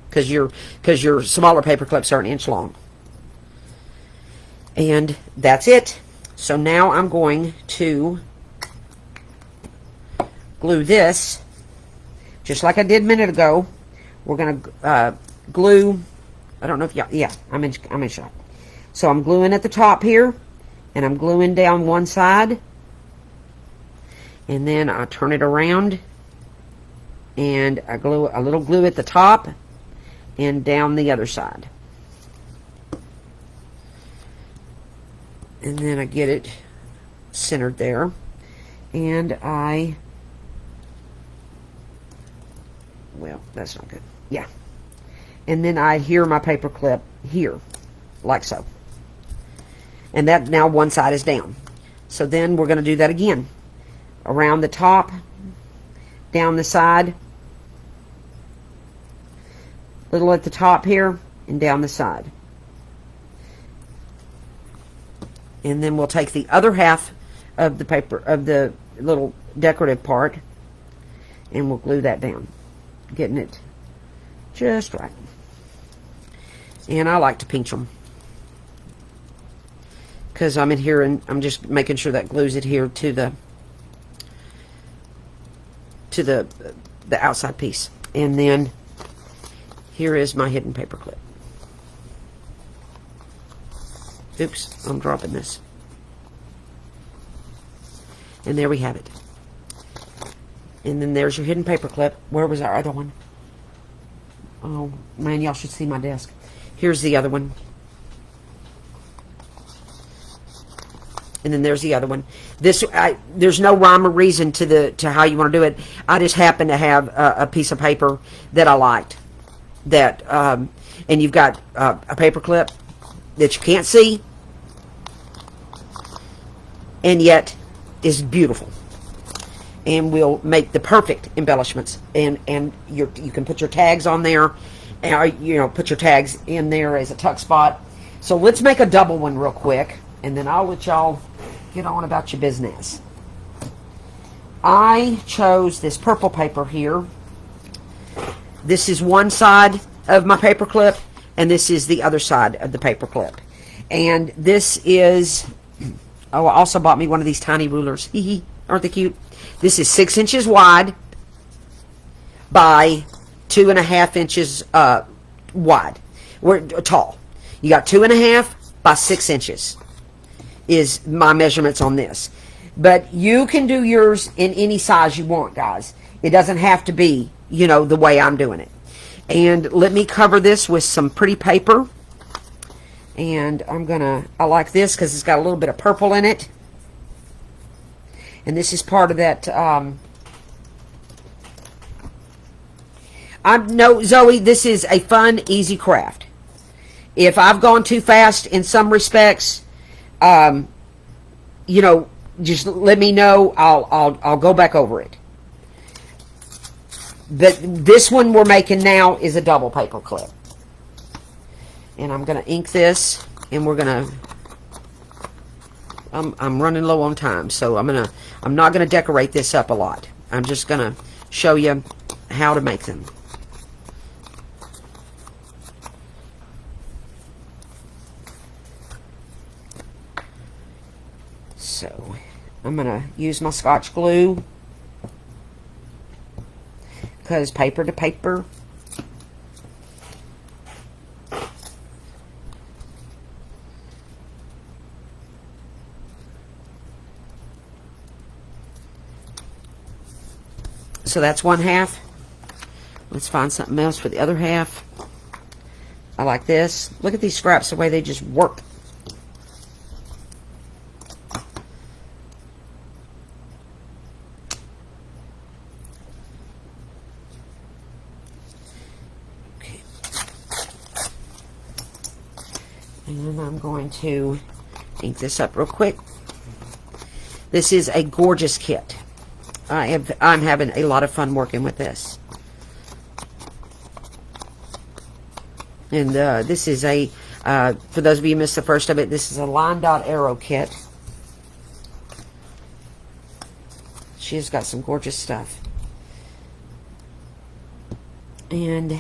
Because your smaller paper clips are 1 inch long. And that's it. So now I'm going to glue this just like I did a minute ago. We're going to glue. I don't know if y'all, yeah, I'm in shot. So I'm gluing at the top here, and I'm gluing down one side, and then I turn it around, and I glue a little glue at the top and down the other side. And then I get it centered there, and well, that's not good. Yeah. And then I adhere my paper clip here, like so. And that now one side is down. So then we're going to do that again. Around the top, down the side, little at the top here, and down the side. And then we'll take the other half of the paper, of the little decorative part, and we'll glue that down, getting it just right. And I like to pinch them, because I'm adhering, I'm just making sure that glues it here to the outside piece. And then here is my hidden paper clip. Oops, I'm dropping this. And there we have it. And then there's your hidden paper clip. Where was our other one? Oh, man, y'all should see my desk. Here's the other one. And then there's the other one. There's no rhyme or reason to how you want to do it. I just happen to have a piece of paper that I liked. And you've got a paper clip that you can't see, and yet is beautiful, and will make the perfect embellishments. And you can put your tags on there, and put your tags in there as a tuck spot. So let's make a double one real quick, and then I'll let y'all get on about your business. I chose this purple paper here. This is one side of my paper clip, and this is the other side of the paper clip. And this is, oh, I also bought me one of these tiny rulers. Aren't they cute? This is 6 inches wide by 2.5 inches wide. We're tall. You got 2.5 by 6 inches is my measurements on this. But you can do yours in any size you want, guys. It doesn't have to be, the way I'm doing it. And let me cover this with some pretty paper. And I like this because it's got a little bit of purple in it. And this is part of that, no, Zoe, this is a fun, easy craft. If I've gone too fast in some respects, just let me know. I'll go back over it. But this one we're making now is a double paper clip. And I'm going to ink this, and we're going to, I'm running low on time, so I'm not going to decorate this up a lot. I'm just going to show you how to make them. So I'm going to use my Scotch glue, because paper to paper. So that's one half. Let's find something else for the other half. I like this. Look at these scraps, the way they just work. Okay. And then I'm going to ink this up real quick. This is a gorgeous kit. I'm having a lot of fun working with this. And this is for those of you who missed the first of it, this is a line dot arrow kit. She's got some gorgeous stuff. And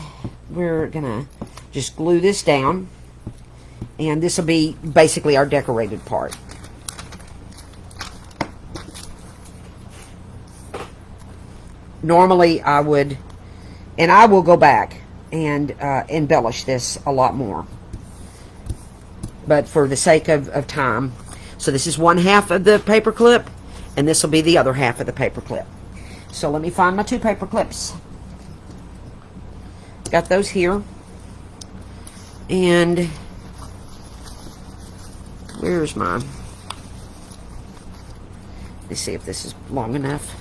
we're going to just glue this down. And this will be basically our decorated part. Normally I would, and I will go back and embellish this a lot more, but for the sake of time, so this is one half of the paper clip, and this will be the other half of the paper clip. So let me find my two paper clips. Got those here, and where's mine? Let's see if this is long enough.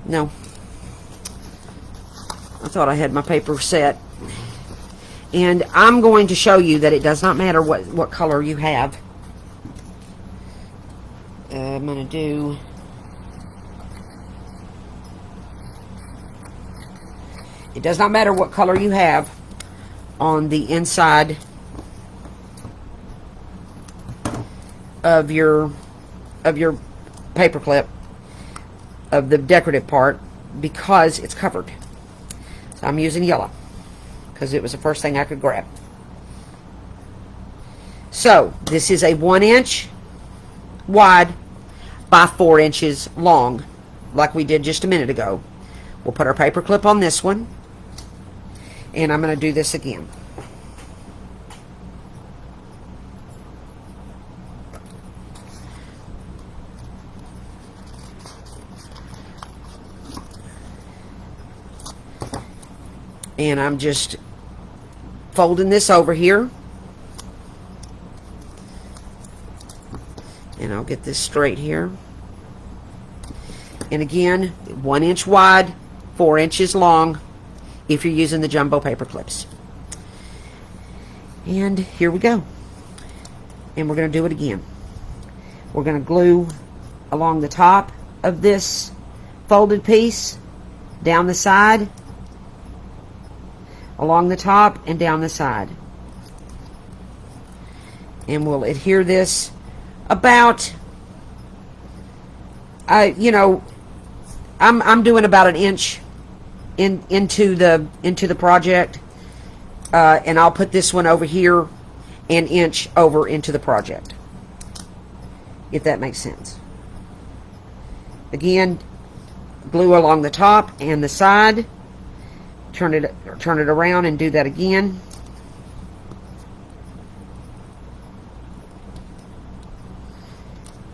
No. I thought I had my paper set. And I'm going to show you that it does not matter what color you have. I'm going to do... It does not matter what color you have on the inside of your paper clip, of the decorative part, because it's covered. So I'm using yellow because it was the first thing I could grab. So this is a 1 inch wide by 4 inches long, like we did just a minute ago. We'll put our paper clip on this one, and I'm going to do this again. And I'm just folding this over here. And I'll get this straight here. And again, 1 inch wide, 4 inches long if you're using the jumbo paper clips. And here we go. And we're going to do it again. We're going to glue along the top of this folded piece, down the side, along the top, and down the side. And we'll adhere this about, you know, I'm doing about an inch into the project, and I'll put this one over here an inch over into the project, if that makes sense. Again, glue along the top and the side. Turn it around and do that again.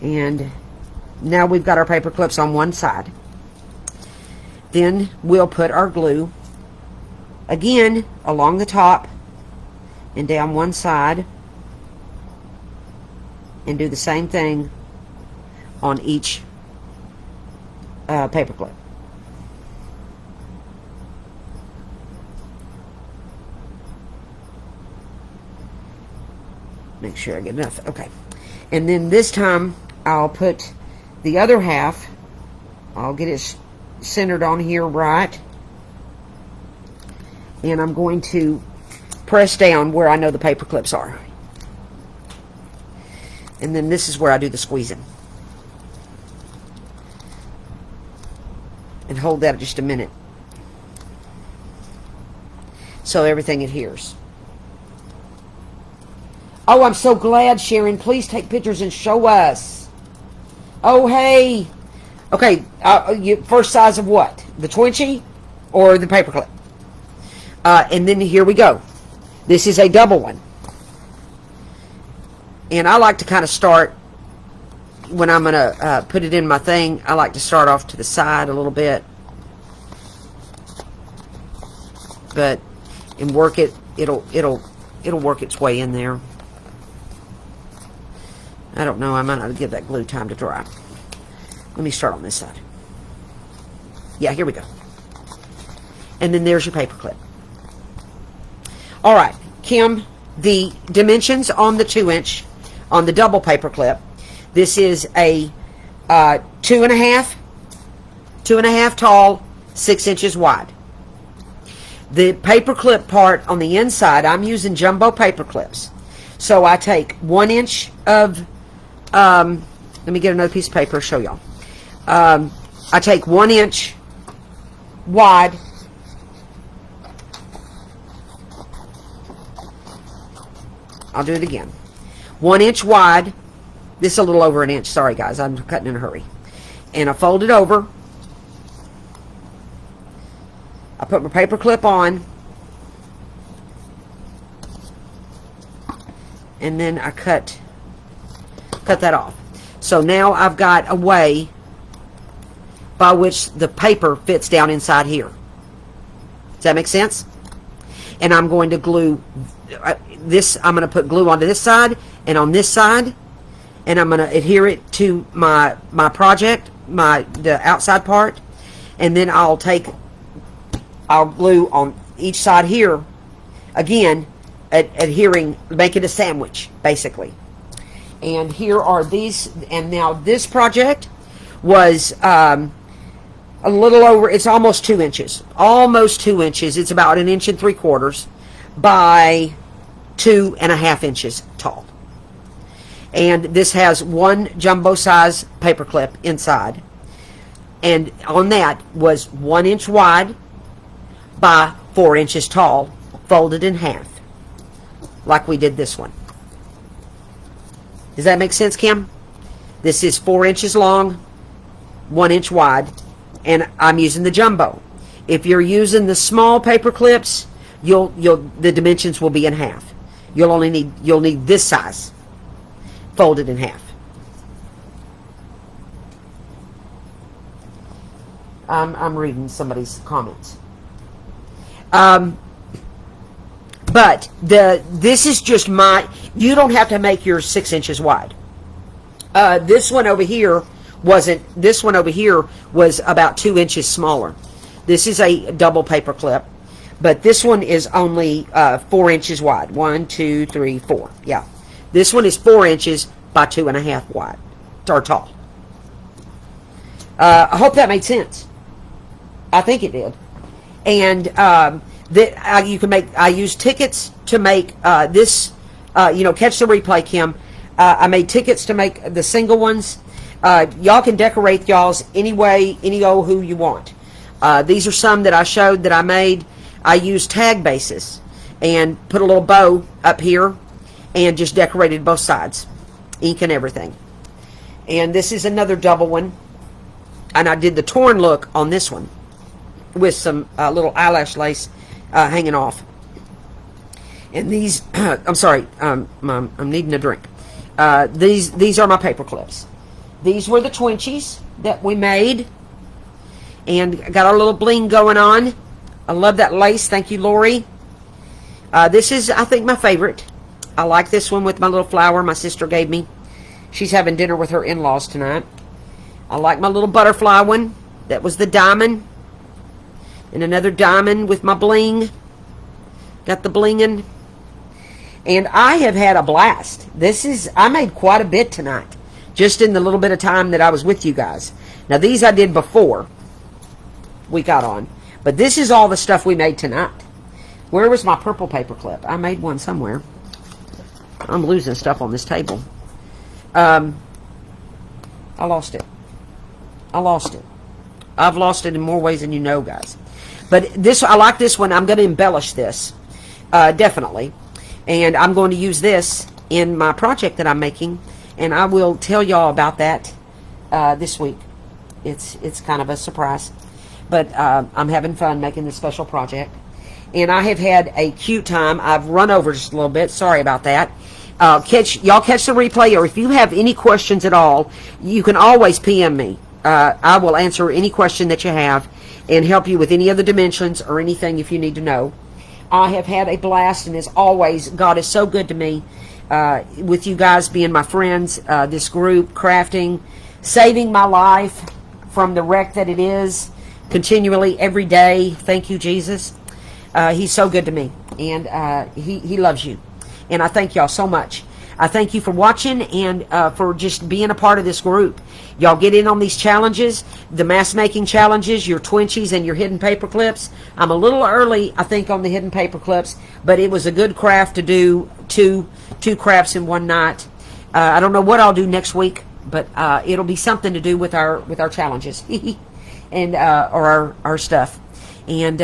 And now we've got our paper clips on one side. Then we'll put our glue again along the top and down one side, and do the same thing on each paper clip. Make sure I get enough. Okay. And then this time I'll put the other half, I'll get it centered on here right, and I'm going to press down where I know the paper clips are. And then this is where I do the squeezing. And hold that just a minute so everything adheres. Oh, I'm so glad, Sharon. Please take pictures and show us. Oh, hey. Okay, first size of what? The Twinchie or the paperclip? And then here we go. This is a double one. And I like to kind of start, when I'm going to put it in my thing, I like to start off to the side a little bit. But, and work it, it'll work its way in there. I don't know, I might not give that glue time to dry. Let me start on this side. Yeah, here we go. And then there's your paper clip. All right, Kim, the dimensions on the 2-inch, on the double paper clip, this is a 2.5 tall, 6 inches wide. The paper clip part on the inside, I'm using jumbo paper clips. So I take 1 inch of, let me get another piece of paper to show y'all. I take 1 inch wide, I'll do it again. 1 inch wide, this is a little over an inch, sorry guys, I'm cutting in a hurry. And I fold it over. I put my paper clip on, and then I cut that off. So now I've got a way by which the paper fits down inside here. Does that make sense? And I'm going to glue this, I'm going to put glue onto this side and on this side, and I'm going to adhere it to my project, the outside part, and then I'll glue on each side here, again, adhering, make it a sandwich, basically. And here are these, and now this project was a little over, it's almost 2 inches. Almost 2 inches. It's about 1 3/4 inches by 2.5 inches tall. And this has one jumbo size paper clip inside. And on that was 1 inch wide by 4 inches tall, folded in half, like we did this one. Does that make sense, Kim? This is 4 inches long, 1 inch wide, and I'm using the jumbo. If you're using the small paper clips, the dimensions will be in half. You'll need this size, folded in half. I'm reading somebody's comments. But this is just you don't have to make yours 6 inches wide. This one over here this one over here was about 2 inches smaller. This is a double paper clip, but this one is only 4 inches wide. 1, 2, 3, 4. Yeah. This one is 4 inches by 2.5 wide, or tall. I hope that made sense. I think it did. And you can make. I use tickets to make this. Catch the replay, Kim. I made tickets to make the single ones. Y'all can decorate y'all's any way, any old who you want. These are some that I showed that I made. I used tag bases and put a little bow up here and just decorated both sides, ink and everything. And this is another double one, and I did the torn look on this one with some little eyelash lace hanging off. And these, I'm sorry, I'm needing a drink. These are my paper clips. These were the Twinchies that we made, and got our little bling going on. I love that lace. Thank you, Lori. This is, I think, my favorite. I like this one with my little flower my sister gave me. She's having dinner with her in-laws tonight. I like my little butterfly one. That was the diamond. And another diamond with my bling. Got the blinging. And I have had a blast. I made quite a bit tonight, just in the little bit of time that I was with you guys. Now, these I did before we got on. But this is all the stuff we made tonight. Where was my purple paper clip? I made one somewhere. I'm losing stuff on this table. I lost it. I've lost it in more ways than you know, guys. But I like this one. I'm going to embellish this. Definitely. And I'm going to use this in my project that I'm making. And I will tell y'all about that this week. It's kind of a surprise. But I'm having fun making this special project. And I have had a cute time. I've run over just a little bit. Sorry about that. Y'all catch the replay, or if you have any questions at all, you can always PM me. I will answer any question that you have and help you with any of the dimensions or anything if you need to know. I have had a blast, and as always, God is so good to me with you guys being my friends, this group, crafting, saving my life from the wreck that it is continually every day. Thank you, Jesus. He's so good to me, and he loves you. And I thank y'all so much. I thank you for watching and for just being a part of this group. Y'all get in on these challenges, the mask making challenges, your Twinchies and your hidden paper clips. I'm a little early, I think, on the hidden paper clips, but it was a good craft to do two crafts in one night. I don't know what I'll do next week, but it'll be something to do with our challenges and or our stuff. And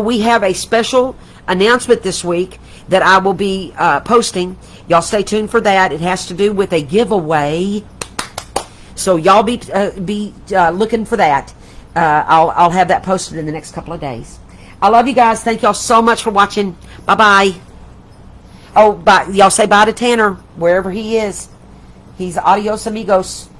we have a special announcement this week that I will be posting. Y'all stay tuned for that. It has to do with a giveaway, so y'all be looking for that. I'll have that posted in the next couple of days. I love you guys. Thank y'all so much for watching. Bye bye. Oh, bye. Y'all say bye to Tanner wherever he is. He's adios amigos.